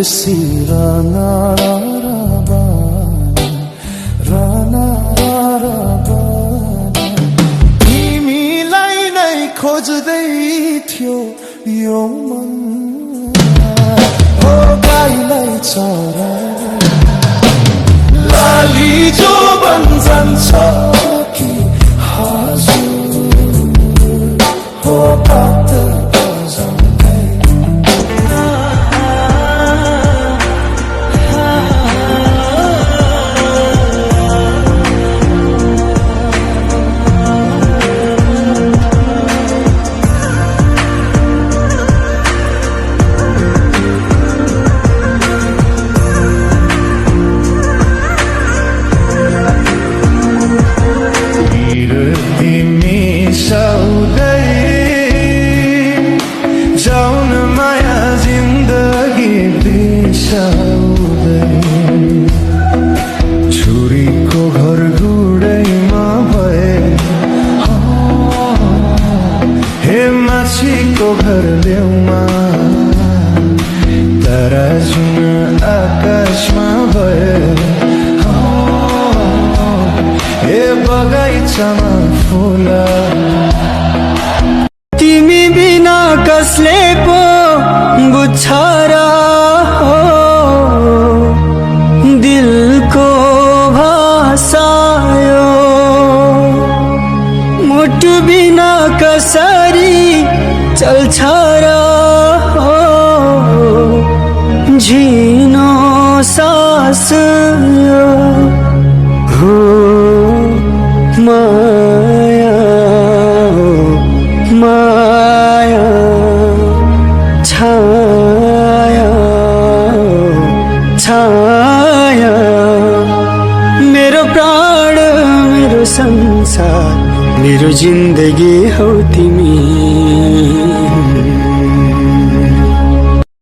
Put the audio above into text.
परदेशी राना राना तिमीलाई नै खोज्दै थियो यो मन हो गाईलाई चरा लाली जो जान्छ कि हजुर हो प्राप्त जाउन माया जिन्दगी बिसाउँदै छुरीको घर गुडैमा भए हे माछीको घर देउमा तारा जुन आकाशमा भए हे बगैँचामा फुला तिमी बिना कसले पो बुझ्छ र दिलको भाषा यो मुटु बिना कसरी चल्छ र झिनो सास यो हो माया माया छाया छाया मेरो प्राण मेरो संसार मेरो जिन्दगी हौ तिमी